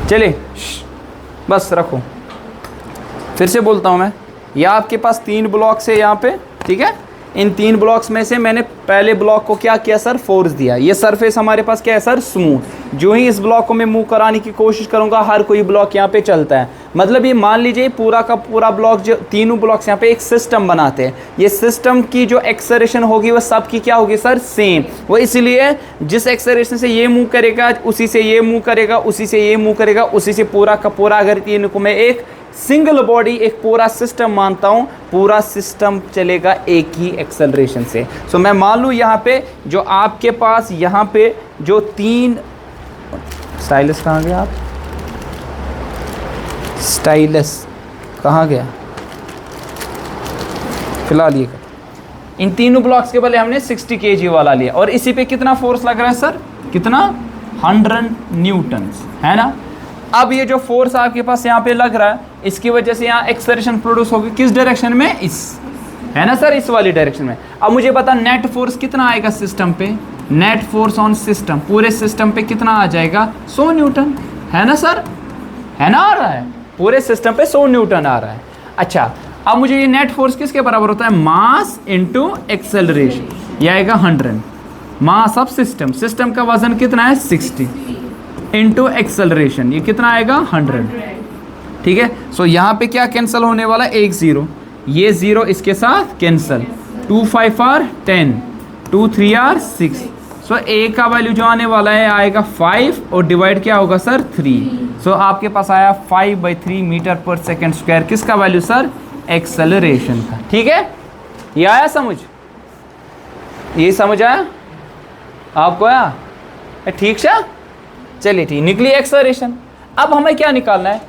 चलिए बस रखो, फिर से बोलता हूँ मैं, यह आपके पास 3 ब्लॉक्स है यहाँ पे, ठीक है। इन 3 ब्लॉक्स में से मैंने पहले ब्लॉक को क्या किया सर, फोर्स दिया। ये सरफेस हमारे पास क्या है सर, स्मूथ। जो ही इस ब्लॉक को मैं मूव कराने की कोशिश करूंगा, हर कोई ब्लॉक यहाँ पे चलता है। मतलब ये मान लीजिए पूरा का पूरा ब्लॉक, जो तीनों ब्लॉक्स यहाँ पे एक सिस्टम बनाते हैं, ये सिस्टम की जो एक्सेलरेशन होगी वह सबकी क्या होगी सर, सेम। वो इसलिए जिस एक्सेलरेशन से ये मूव करेगा, उसी से ये मूव करेगा, उसी से ये मूव करेगा, उसी से पूरा का पूरा, अगर तीनों को मैं एक सिंगल बॉडी, एक पूरा सिस्टम मानता हूं, पूरा सिस्टम चलेगा एक ही एक्सेलरेशन से। सो मैं मान लूं यहाँ पे जो आपके पास यहाँ पे जो 3, स्टाइलस कहाँ गया आप, स्टाइलस कहाँ गया, फिलहाल ये इन तीनों ब्लॉक्स के बदले हमने 60 kg वाला लिया, और इसी पे कितना फोर्स लग रहा है सर, कितना, 100 न्यूटन, है ना। अब ये जो फोर्स आपके पास यहाँ पे लग रहा है, इसकी वजह से यहाँ एक्सेलरेशन प्रोड्यूस होगी किस डायरेक्शन में, इस, है ना सर, इस वाली डायरेक्शन में। अब मुझे बता नेट फोर्स कितना आएगा सिस्टम पे, नेट फोर्स ऑन सिस्टम, पूरे सिस्टम पे कितना आ जाएगा, 100 न्यूटन, है ना सर, है ना, आ रहा है पूरे सिस्टम पे 100 न्यूटन आ रहा है। अच्छा, अब मुझे ये नेट फोर्स किसके बराबर होता है, मास इंटू एक्सेलरेशन, ये आएगा 100, मास ऑफ सिस्टम, सिस्टम का वजन कितना है 60, इंटू एक्सेलरेशन, ये कितना आएगा 100, ठीक है। सो यहाँ पे क्या कैंसिल होने वाला है, 1 0, ये 0 इसके साथ कैंसिल, 2 5 आर 10, 2 3 आर 6। सो ए का वैल्यू जो आने वाला है आएगा 5, और डिवाइड क्या होगा सर, 3। सो आपके पास आया 5/3 मीटर पर सेकेंड स्क्वायर, किसका वैल्यू सर, एक्सेलरेशन का, ठीक है। ये आया समझ, ये समझ आया आपको, आया ठीक है। चलिए ठीक, निकली एक्सेलरेशन। अब हमें क्या निकालना है,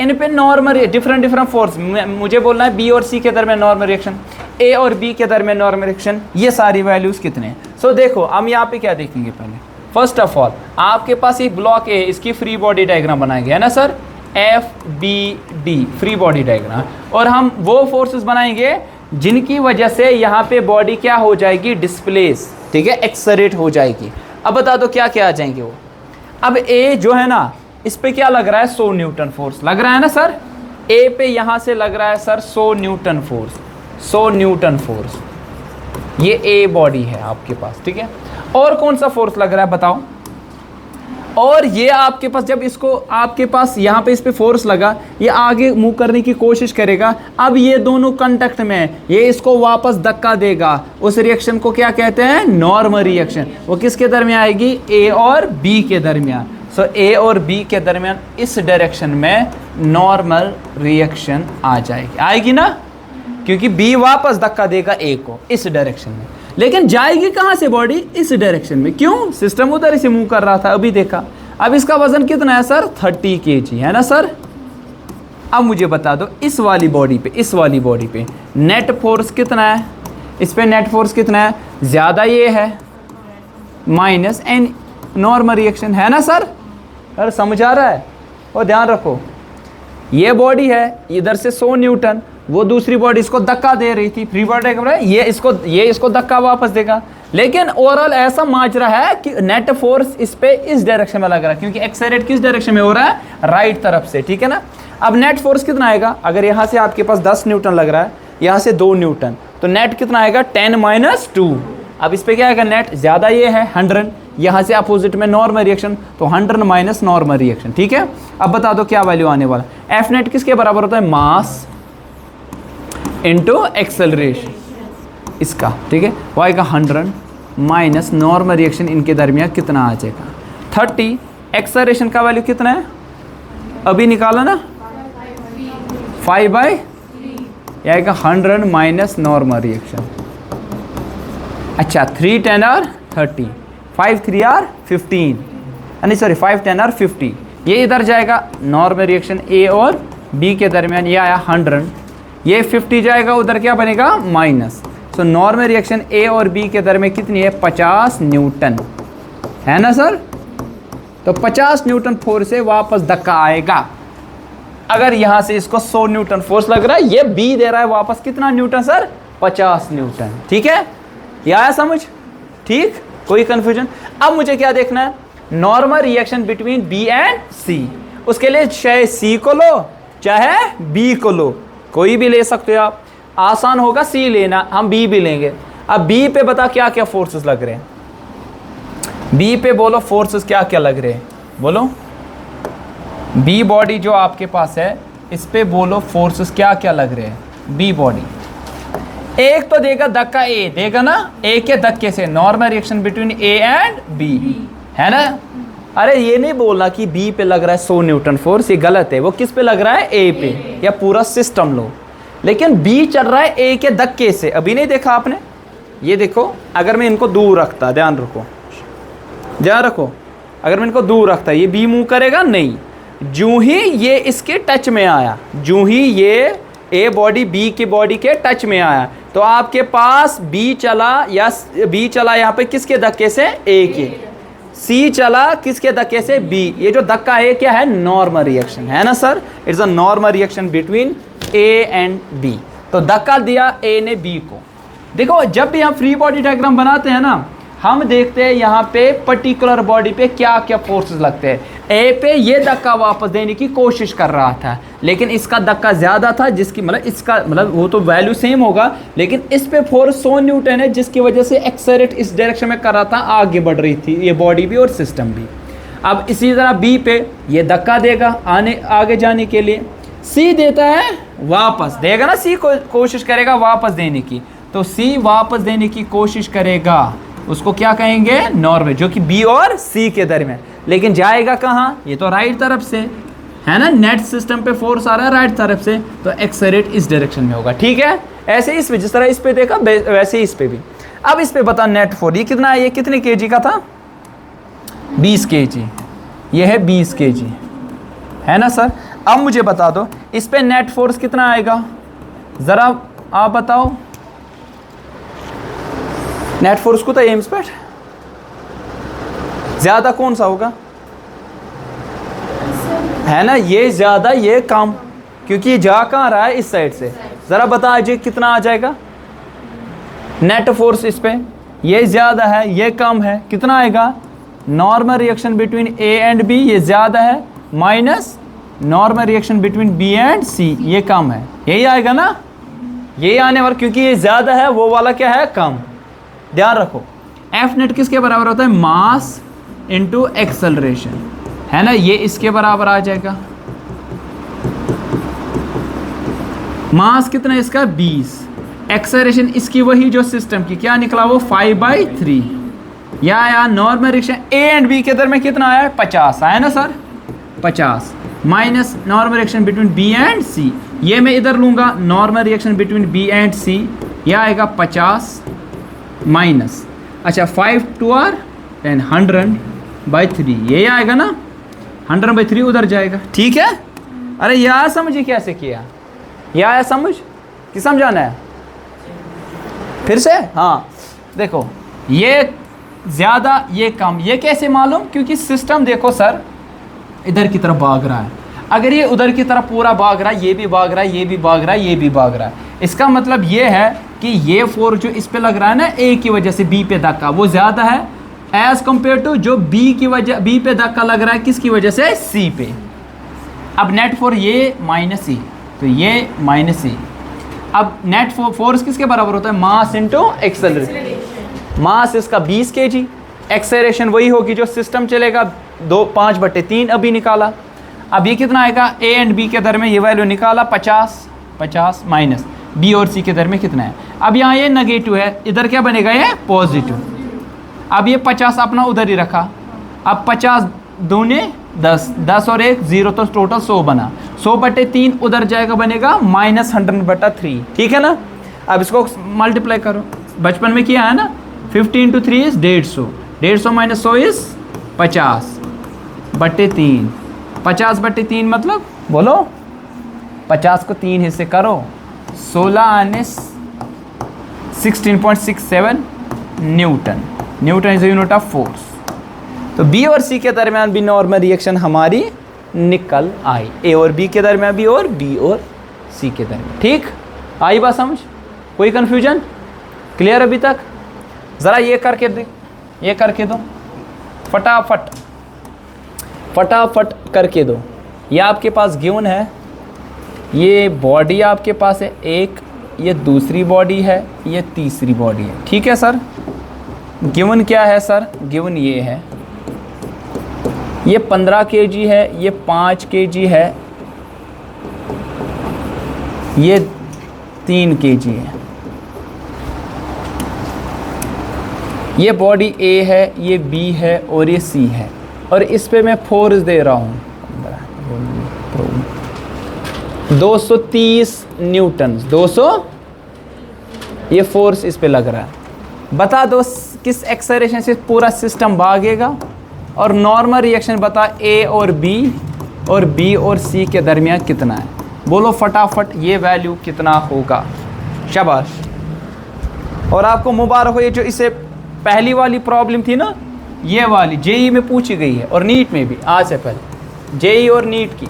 इन पे नॉर्मल डिफरेंट फोर्स, मुझे बोलना है बी और सी के दरमियान नॉर्मल रिएक्शन, ए और बी के दरमियान नॉर्मल रिएक्शन, ये सारी वैल्यूज कितने हैं। सो देखो हम यहाँ पे क्या देखेंगे, पहले फर्स्ट ऑफ ऑल आपके पास एक ब्लॉक है, इसकी फ्री बॉडी डायग्राम बनाएंगे, है ना sir, FBD free body diagram, और हम वो फोर्सेस बनाएंगे जिनकी वजह से यहाँ पे बॉडी क्या हो जाएगी, डिस्प्लेस, ठीक है, एक्सेलरेट हो जाएगी। अब बता दो क्या क्या आ जाएंगे वो। अब ए जो है ना, इस पे क्या लग रहा है, 100 न्यूटन फोर्स लग रहा है ना सर, ए पे यहाँ से लग रहा है sir 100 Newton force, 100 Newton force, ये ए बॉडी है आपके पास, ठीक है। और कौन सा फोर्स लग रहा है बताओ, और ये आपके पास जब इसको आपके पास यहाँ पे इस पे फोर्स लगा, ये आगे मूव करने की कोशिश करेगा, अब ये दोनों कांटेक्ट में है, ये इसको वापस धक्का देगा, उस रिएक्शन को क्या कहते हैं, नॉर्मल रिएक्शन। वो किसके दरमियान आएगी, ए और बी के दरमियान। सो ए और बी के दरमियान इस डायरेक्शन में नॉर्मल रिएक्शन आ जाएगी, आएगी ना, क्योंकि बी वापस धक्का देगा ए को इस डायरेक्शन में, लेकिन जाएगी कहाँ से बॉडी, इस डायरेक्शन में, क्यों, सिस्टम उधर से मूव कर रहा था, अभी देखा। अब इसका वजन कितना है सर, 30 kg, है ना सर। अब मुझे बता दो इस वाली बॉडी पे, इस वाली बॉडी पे नेट फोर्स कितना है, इस पे नेट फोर्स कितना है, ज़्यादा ये है, माइनस एन नॉर्मल रिएक्शन, है ना सर। अरे समझ आ रहा है, और ध्यान रखो ये बॉडी है, इधर से 100 न्यूटन, वो दूसरी बॉडी इसको धक्का दे रही थी, फ्री बॉडी ये इसको धक्का वापस देगा, लेकिन ओवरऑल ऐसा माजरा है कि नेट फोर्स इस पे इस डायरेक्शन में लग रहा है, क्योंकि एक्सेलरेट किस डायरेक्शन में हो रहा है, राइट तरफ से, ठीक है ना। अब नेट फोर्स कितना आएगा, अगर यहाँ से आपके पास 10 न्यूटन लग रहा है, यहाँ से 2 न्यूटन, तो नेट कितना आएगा, 10 - 2। अब इस पे क्या आएगा, नेट ज़्यादा ये है 100, यहाँ से अपोजिट में नॉर्मल रिएक्शन, तो 100 माइनस नॉर्मल रिएक्शन, ठीक है। अब बता दो क्या वैल्यू आने वाला, एफ नेट किसके बराबर होता है, मास इंटू एक्सेलरेशन इसका, ठीक है, वो आएगा 100 माइनस नॉर्मल रिएक्शन, इनके दरमियान कितना आ जाएगा, 30। एक्सेलरेशन का वैल्यू कितना है, अभी निकाला ना, 5/3, ये आएगा 100 माइनस नॉर्मल रिएक्शन। अच्छा, 3 10 आर 30, 5 3 आर 15, नहीं सॉरी 5 10 आर 50, ये इधर जाएगा, नॉर्मल रिएक्शन ए और बी के दरमियान, ये आया 100, ये 50 जाएगा उधर, क्या बनेगा, माइनस। सो नॉर्मल रिएक्शन ए और बी के दरमियान कितनी है, 50 न्यूटन, है ना सर। तो 50 न्यूटन फोर्स से वापस धक्का आएगा। अगर यहाँ से इसको 100 न्यूटन फोर्स लग रहा है, ये बी दे रहा है वापस कितना न्यूटन सर, 50 न्यूटन, ठीक है, ये आया समझ, ठीक, कोई कंफ्यूजन। अब मुझे क्या देखना है, normal reaction between B and C, उसके लिए चाहे सी को लो चाहे बी को लो, कोई भी ले सकते हो आप। आसान होगा सी लेना, हम बी भी लेंगे। अब बी पे बता क्या क्या फोर्सेस लग रहे हैं, बी पे बोलो फोर्सेस क्या क्या लग रहे हैं, बोलो। बी बॉडी जो आपके पास है इस पे बोलो फोर्सेस क्या क्या लग रहे हैं। बी बॉडी एक तो देगा धक्का ए, देगा ना, ए के धक्के से normal reaction between A and B, है ना। अरे ये नहीं बोलना कि बी पे लग रहा है 100 न्यूटन फोर्स, ये गलत है। वो किस पे लग रहा है, ए पे, या पूरा सिस्टम लो। लेकिन बी चल रहा है ए के धक्के से। अभी नहीं देखा आपने, ये देखो, अगर मैं इनको दूर रखता, ध्यान रखो, ध्यान रखो, अगर मैं इनको दूर रखता, ये बी मूव करेगा नहीं। जूं ही ये इसके टच में आया, जूं ही ये ए बॉडी बी की बॉडी के टच में आया, तो आपके पास बी चला, या बी चला यहाँ पे किसके धक्के से, ए के। सी चला किसके धक्के से, बी। ये जो धक्का है क्या है, नॉर्मल रिएक्शन, है ना sir. It's a normal reaction between A and B. तो धक्का दिया ए ने बी को। देखो जब भी हम फ्री बॉडी डायग्राम बनाते हैं ना, हम देखते हैं यहाँ पे पर्टिकुलर बॉडी पे क्या क्या फोर्सेस लगते हैं। ए पे ये धक्का वापस देने की कोशिश कर रहा था, लेकिन इसका धक्का ज़्यादा था, जिसकी मतलब इसका मतलब वो तो वैल्यू सेम होगा, लेकिन इस पे फोर्स 100 न्यूटन है, जिसकी वजह से एक्सेलरेट इस डायरेक्शन में कर रहा था, आगे बढ़ रही थी ये बॉडी भी और सिस्टम भी। अब इसी तरह बी पे ये धक्का देगा आगे जाने के लिए, सी देता है वापस, देगा ना, सी कोशिश करेगा वापस देने की, तो सी वापस देने की कोशिश करेगा, उसको क्या कहेंगे, नॉर्मल, जो कि बी और सी के दरमियान। लेकिन जाएगा कहाँ, ये तो राइट तरफ से है ना, नेट सिस्टम पे फोर्स आ रहा है राइट तरफ से, तो एक्सेलरेट इस डायरेक्शन में होगा। ठीक है, ऐसे ही इस पे, जिस तरह इस पे देखा वैसे ही इस पे भी। अब इस पे बता नेट फोर्स, ये कितना है, ये कितने केजी का था, 20 केजी, ये है 20 केजी, है ना सर। अब मुझे बता दो इस पे नेट फोर्स कितना आएगा, ज़रा आप बताओ। नेट फोर्स को तो एम्स पर ज़्यादा कौन सा होगा, है ना, ये ज़्यादा ये कम, क्योंकि ये जा कहाँ रहा है, इस साइड से। ज़रा बता दीजिए कितना आ जाएगा नेट फोर्स इस पे, ये ज़्यादा है ये कम है, कितना आएगा। Normal reaction between A and B ये ज़्यादा है, minus normal reaction between B and C ये कम है, यही आएगा ना, यही आने वाला, क्योंकि ये ज़्यादा है वो वाला क्या है, कम। ध्यान रखो एफ नेट किसके बराबर होता है, मास इनटू एक्सेलरेशन, है ना, ये इसके बराबर आ जाएगा। मास कितना है इसका, 20, एक्सेलरेशन इसकी वही जो सिस्टम की क्या निकला, वो 5/3, या आया normal reaction A and B के दर में कितना आया, 50 आया ना sir, 50 minus normal reaction between B and C, ये मैं इधर लूँगा, normal reaction between B and C, यह आएगा 50 माइनस, अच्छा 5 2 R 10 100/3, ये आएगा ना, 100/3 उधर जाएगा। ठीक है, अरे यार समझिए कैसे किया, यह आया समझ कि समझाना है फिर से। हाँ देखो ये ज़्यादा ये कम, ये कैसे मालूम, क्योंकि सिस्टम देखो सर इधर की तरफ भाग रहा है, अगर ये उधर की तरफ पूरा भाग रहा है, ये भी भाग रहा है, ये भी भाग रहा है, ये भी भाग रहा है, इसका मतलब ये है कि ये फोर्स जो इस पे लग रहा है ना ए की वजह से बी पे धक्का, वो ज़्यादा है एज कंपेयर टू जो बी पे धक्का लग रहा है किसकी वजह से, सी पे। अब नेट फोर्स ये माइनस सी, तो ये माइनस सी। अब नेट फोर्स किसके बराबर होता है, मास इंटू एक्सेलरेशन। मास इसका 20 kg, एक्सेलरेशन वही होगी जो सिस्टम चलेगा, 5/3 अभी निकाला। अब ये कितना आएगा, ए एंड बी के दर में ये वैल्यू निकाला 50 माइनस बी और सी के दर में कितना है। अब यहाँ ये नेगेटिव है, इधर क्या बनेगा, ये पॉजिटिव। अब ये 50 अपना उधर ही रखा, अब 50 दूने 10, 10 और 1 0, तो टोटल 100 बना, 100/3 उधर जाएगा, बनेगा -100/3। ठीक है ना। अब इसको मल्टीप्लाई करो, बचपन में किया है ना, 50 × 3 इज़ 150, 150 - 100 इज़ 50/3, 50/3 मतलब बोलो, 50 को 3 हिस्से करो, 16 आने 16.67 Newton. Newton is unit of force. तो बी और सी के दरमियान भी नॉर्मल रिएक्शन हमारी निकल आई, ए और बी के दरमियान भी और बी और सी के दरमियान। ठीक, आई बात समझ, कोई कन्फ्यूजन, क्लियर अभी तक। ज़रा ये करके दे, ये करके दो फटाफट, फटाफट करके दो। ये आपके पास गिवन है, ये बॉडी आपके पास है एक, ये दूसरी बॉडी है, ये तीसरी बॉडी है। ठीक है सर, गिवन क्या है सर? गिवन ये है, ये 15 kg है, ये 5 kg है, ये 3 kg है। ये बॉडी A है, ये B है और ये C है, और इस पे मैं फोर्स दे रहा हूँ 230 न्यूटन। 200 ये फोर्स इस पे लग रहा है। बता दो किस एक्सेलरेशन से पूरा सिस्टम भागेगा, और नॉर्मल रिएक्शन बता A और B और B और C के दरमियान कितना है। बोलो फटाफट, ये वैल्यू कितना होगा? शाबाश। और आपको मुबारक हो, ये जो इससे पहली वाली प्रॉब्लम थी ना, ये वाली जेई में पूछी गई है और नीट में भी, आज से पहले जेई और नीट की।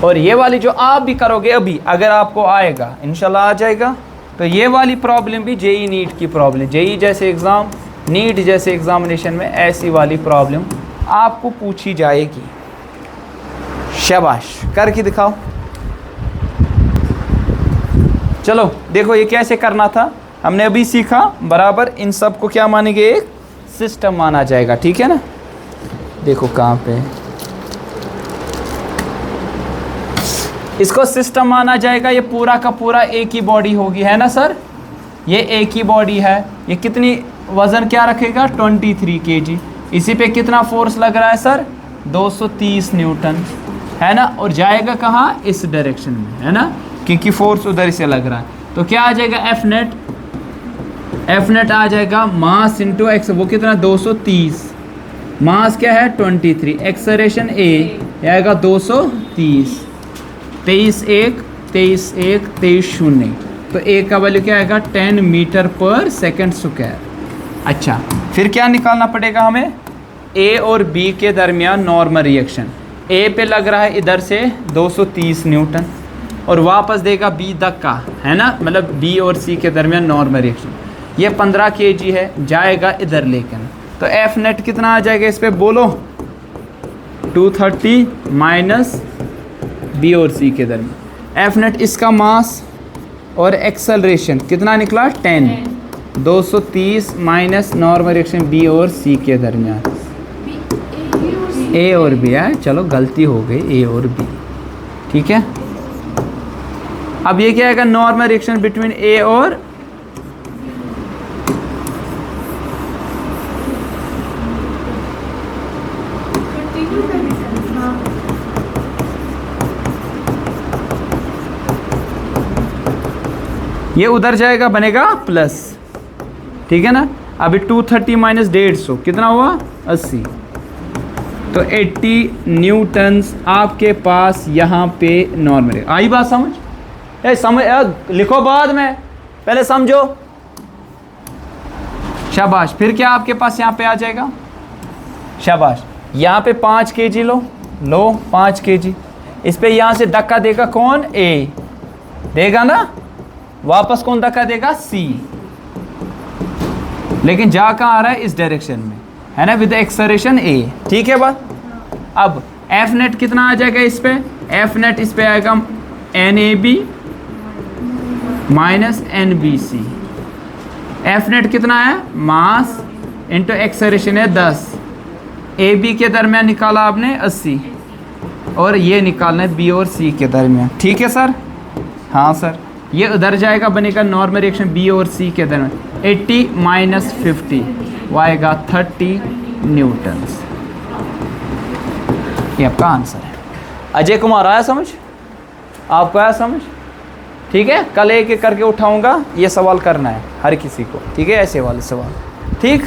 और ये वाली जो आप भी करोगे अभी, अगर आपको आएगा, इंशाल्लाह आ जाएगा, तो ये वाली प्रॉब्लम भी जेई नीट की प्रॉब्लम, जेई जैसे एग्ज़ाम, नीट जैसे एग्जामिनेशन में ऐसी वाली प्रॉब्लम आपको पूछी जाएगी। शाबाश, करके दिखाओ। चलो देखो ये कैसे करना था, हमने अभी सीखा। बराबर इन सब को क्या मानेंगे? एक सिस्टम माना जाएगा। ठीक है ना? देखो कहाँ पे इसको सिस्टम माना जाएगा। ये पूरा का पूरा एक ही बॉडी होगी, है ना सर? ये एक ही बॉडी है। ये कितनी वज़न क्या रखेगा? 23 kg। इसी पे कितना फोर्स लग रहा है सर? 230 न्यूटन, है ना? और जाएगा कहाँ? इस डायरेक्शन में, है ना? क्योंकि फोर्स उधर से लग रहा है। तो क्या आ जाएगा? F net. एफ नेट आ जाएगा मास इंटू एक्स। वो कितना? 230। मास क्या है? 23। एक्सेलरेशन ए आएगा 230। 23 1 23 1 23 0। तो ए का वैल्यू क्या आएगा? 10 मीटर पर सेकेंड स्क्वायर। अच्छा, फिर क्या निकालना पड़ेगा हमें? ए और बी के दरमियान नॉर्मल रिएक्शन। ए पे लग रहा है इधर से 230 न्यूटन, और वापस देगा बी तक का, है ना? मतलब बी और सी के दरमियान नॉर्मल रिएक्शन। ये 15 kg है, जाएगा इधर लेकिन। तो एफ नेट कितना आ जाएगा इस पे? बोलो 230 माइनस बी और सी के दरमियान। एफ नेट इसका मास और एक्सेलरेशन कितना निकला? 10। 230 माइनस नॉर्मल रिएक्शन बी और सी के दरमियान। ए और बी है, चलो गलती हो गई, ए और बी। ठीक है, अब ये क्या आएगा? नॉर्मल रिएक्शन बिटवीन ए और ये उधर जाएगा, बनेगा प्लस। ठीक है ना? अभी 230 माइनस 150 कितना हुआ? 80। तो 80 न्यूटन्स आपके पास यहाँ पे नॉर्मल है। आई बात समझ? समझ लिखो बाद में, पहले समझो। शाबाश। फिर क्या आपके पास यहाँ पे आ जाएगा? शाबाश। यहाँ पे 5 kg लो 5 kg। इस पे यहाँ से धक्का देगा कौन? ए देगा ना। वापस कौन धक्का देगा? सी। लेकिन जा कहाँ आ रहा है? इस डायरेक्शन में, है ना? विद एक्सेलरेशन ए। ठीक है बात? अब एफ नेट कितना आ जाएगा इस पे? एफ नेट इस पे आएगा N A B minus N B C. F net कितना है? मास इंटू एक्सेलरेशन है 10। ए बी के दरमियान निकाला आपने 80, और ये निकालना है बी और सी के दरमियान। ठीक है सर? हाँ सर। ये उधर जाएगा, बनेगा नॉर्मल रिएक्शन बी और सी के दरमियान। 80 माइनस 50 वो आएगा 30 न्यूटन्स। ये आपका आंसर है। अजय कुमार, आया समझ? आपको आया समझ? ठीक है, कल एक एक करके उठाऊंगा, ये सवाल करना है हर किसी को। ठीक है, ऐसे वाले सवाल। ठीक।